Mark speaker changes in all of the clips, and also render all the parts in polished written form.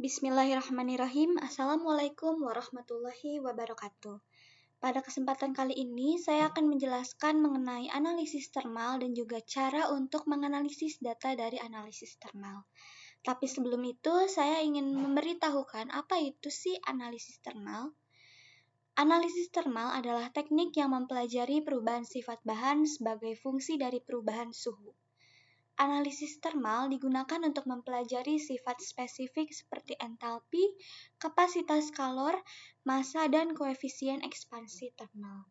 Speaker 1: Bismillahirrahmanirrahim. Assalamualaikum warahmatullahi wabarakatuh. Pada kesempatan kali ini, saya akan menjelaskan mengenai analisis termal dan juga cara untuk menganalisis data dari analisis termal. Tapi sebelum itu, saya ingin memberitahukan apa itu sih analisis termal. Analisis termal adalah teknik yang mempelajari perubahan sifat bahan sebagai fungsi dari perubahan suhu. Analisis termal digunakan untuk mempelajari sifat spesifik seperti entalpi, kapasitas kalor, massa, dan koefisien ekspansi termal.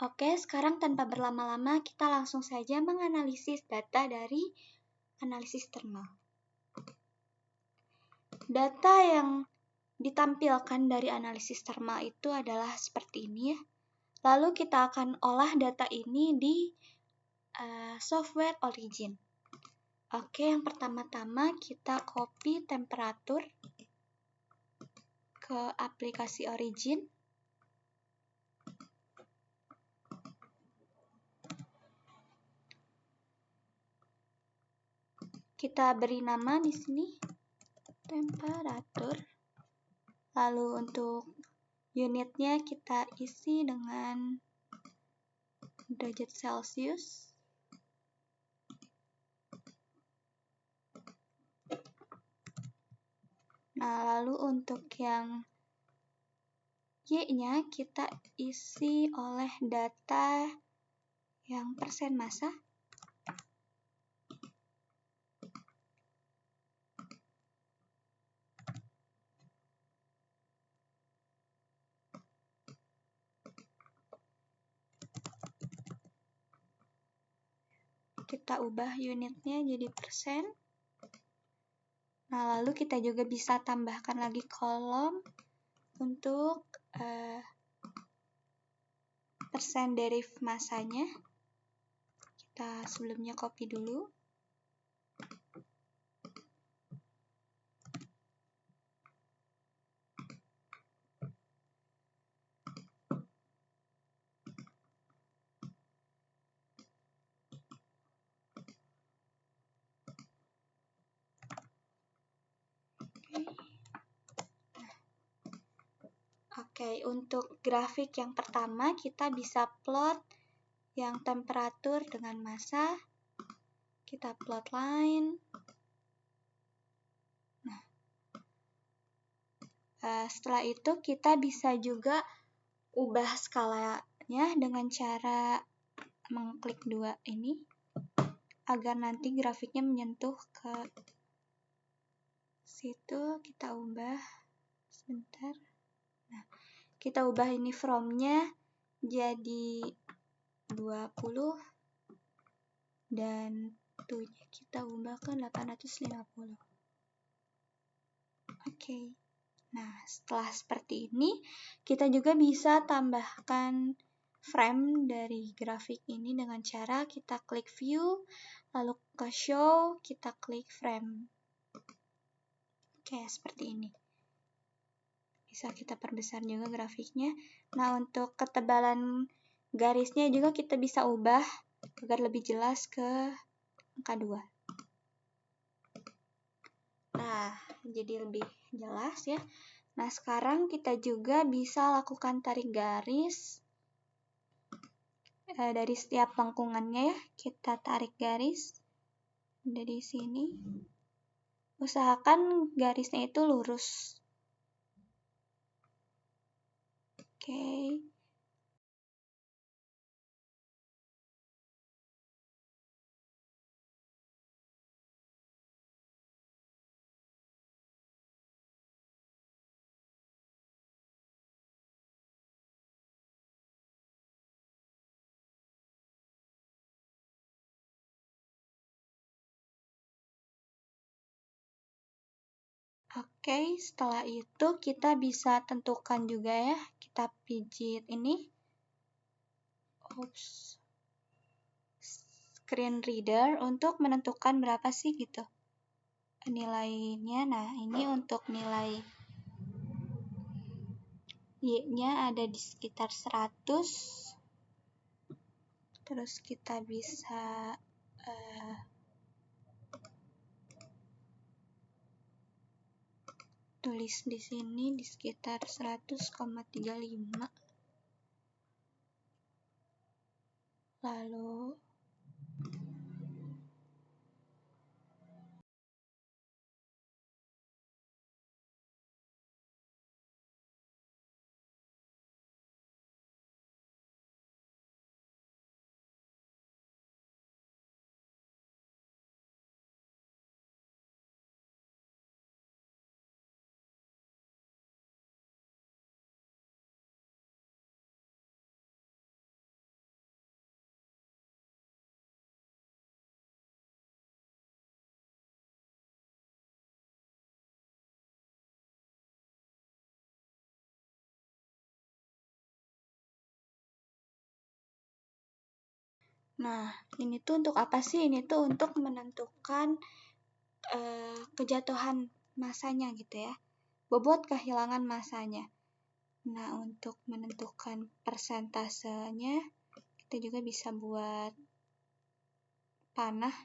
Speaker 1: Oke, sekarang tanpa berlama-lama kita langsung saja menganalisis data dari analisis termal. Data yang ditampilkan dari analisis termal itu adalah seperti ini ya. Lalu kita akan olah data ini di software Origin. Oke, yang pertama-tama kita copy temperatur ke aplikasi Origin. Kita beri nama di sini temperatur. Lalu untuk unitnya kita isi dengan derajat Celcius. Nah, lalu untuk yang Y-nya kita isi oleh data yang persen massa. Kita ubah unitnya jadi persen. Nah, lalu kita juga bisa tambahkan lagi kolom untuk persen derif massanya. Kita sebelumnya copy dulu. Oke, untuk grafik yang pertama kita bisa plot yang temperatur dengan massa. Kita plot line. Nah, setelah itu kita bisa juga ubah skalanya dengan cara mengklik dua ini agar nanti grafiknya menyentuh ke situ. Kita ubah sebentar. Nah, kita ubah ini from-nya jadi 20 dan tuh-nya kita ubah ke 850. Oke. Nah, setelah seperti ini, kita juga bisa tambahkan frame dari grafik ini dengan cara kita klik view, lalu ke show, kita klik frame. Oke, seperti ini. Bisa kita perbesar juga grafiknya. Nah, untuk ketebalan garisnya juga kita bisa ubah agar lebih jelas ke angka 2. Nah, jadi lebih jelas ya. Nah, sekarang kita juga bisa lakukan tarik garis dari setiap lengkungannya ya. Kita tarik garis dari sini. Usahakan garisnya itu lurus. Oke. Oke, setelah itu kita bisa tentukan juga ya. Kita pijit ini. Screen reader untuk menentukan berapa sih gitu nilainya. Nah, ini untuk nilai Y-nya ada di sekitar 100. Terus kita bisa tulis di sini di sekitar 100,35. Lalu nah, ini tuh untuk apa sih? Ini tuh untuk menentukan kejatuhan masanya gitu ya. Bobot kehilangan masanya. Nah, untuk menentukan persentasenya, kita juga bisa buat panah.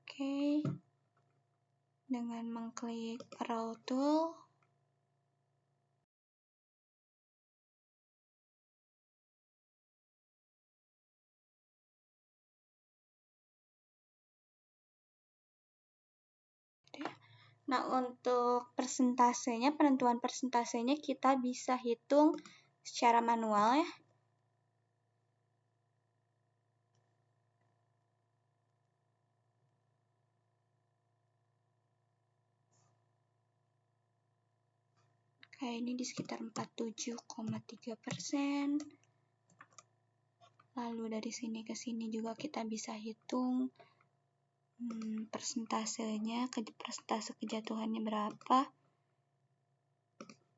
Speaker 1: Oke. Dengan mengklik Raw Tool. Nah, untuk persentasenya, penentuan persentasenya kita bisa hitung secara manual ya. Kayak ini di sekitar 47,3%. Lalu dari sini ke sini juga kita bisa hitung persentasenya, persentase kejatuhannya berapa.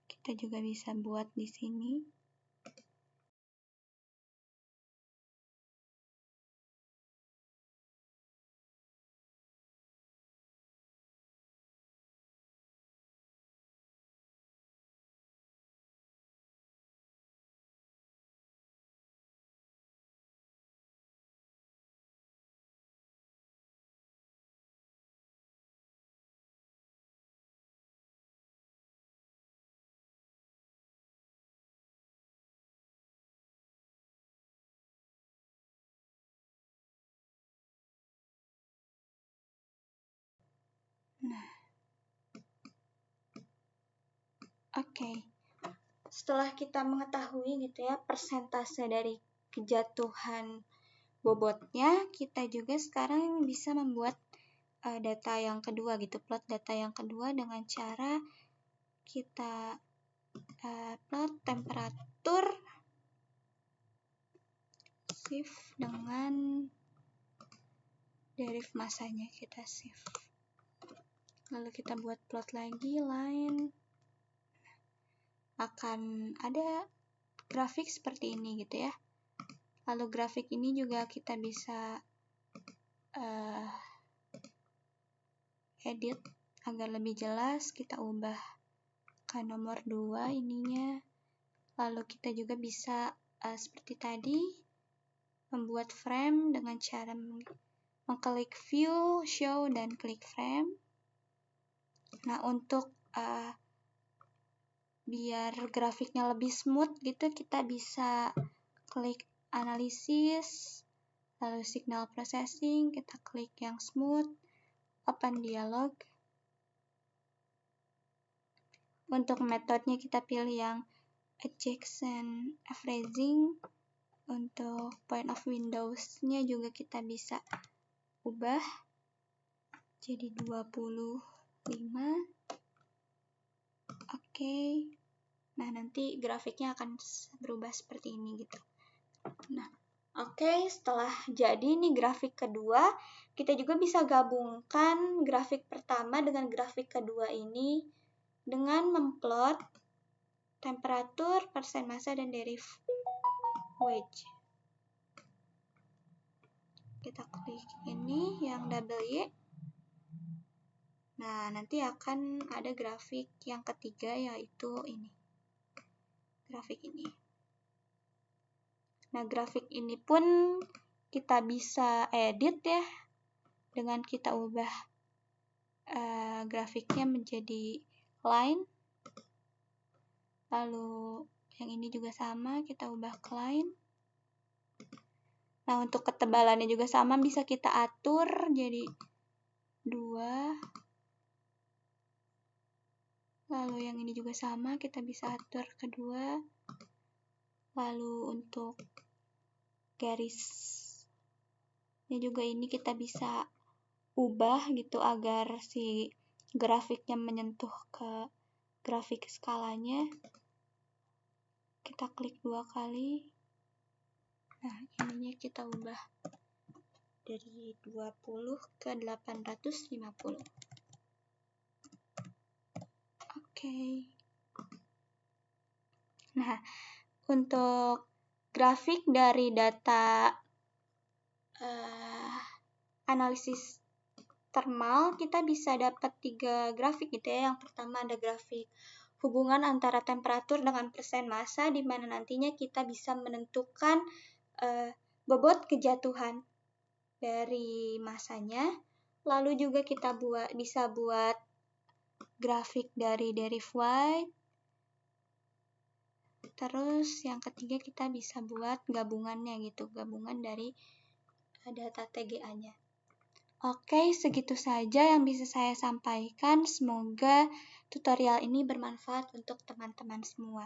Speaker 1: Kita juga bisa buat di sini. Nah, oke. Setelah kita mengetahui gitu ya persentase dari kejatuhan bobotnya, kita juga sekarang bisa membuat data yang kedua gitu, plot data yang kedua dengan cara kita plot temperatur shift dengan deriv masanya, kita shift. Lalu kita buat plot lagi, line. Akan ada grafik seperti ini gitu ya. Lalu grafik ini juga kita bisa edit agar lebih jelas. Kita ubah ke nomor 2 ininya. Lalu kita juga bisa seperti tadi membuat frame dengan cara mengklik view, show, dan klik frame. Nah, untuk biar grafiknya lebih smooth gitu, kita bisa klik analisis, lalu signal processing, kita klik yang smooth, open dialog. Untuk metodenya kita pilih yang adjacent averaging. Untuk point of windows-nya juga kita bisa ubah jadi 25. Oke. Nah, nanti grafiknya akan berubah seperti ini gitu. Nah, oke, setelah jadi ini grafik kedua, kita juga bisa gabungkan grafik pertama dengan grafik kedua ini dengan memplot temperatur, persen massa, dan deriv wage. Kita klik ini yang double Y. Nah, nanti akan ada grafik yang ketiga, yaitu ini. Grafik ini. Nah, grafik ini pun kita bisa edit ya. dengan kita ubah grafiknya menjadi line. Lalu yang ini juga sama, kita ubah ke line. Nah, untuk ketebalannya juga sama, bisa kita atur jadi 2. Lalu yang ini juga sama, kita bisa atur ke 2. Lalu untuk garis ini juga kita bisa ubah gitu agar si grafiknya menyentuh ke grafik skalanya. Kita klik 2 kali. Nah, ininya kita ubah dari 20 ke 850. Oke. Nah, untuk grafik dari data analisis thermal, kita bisa dapat 3 grafik gitu ya. Yang pertama ada grafik hubungan antara temperatur dengan persen massa, di mana nantinya kita bisa menentukan bobot kejatuhan dari massanya. Lalu juga kita bisa buat grafik dari derive. Terus yang ketiga kita bisa buat gabungannya gitu, gabungan dari data TGA-nya. Oke, segitu saja yang bisa saya sampaikan. Semoga tutorial ini bermanfaat untuk teman-teman semua.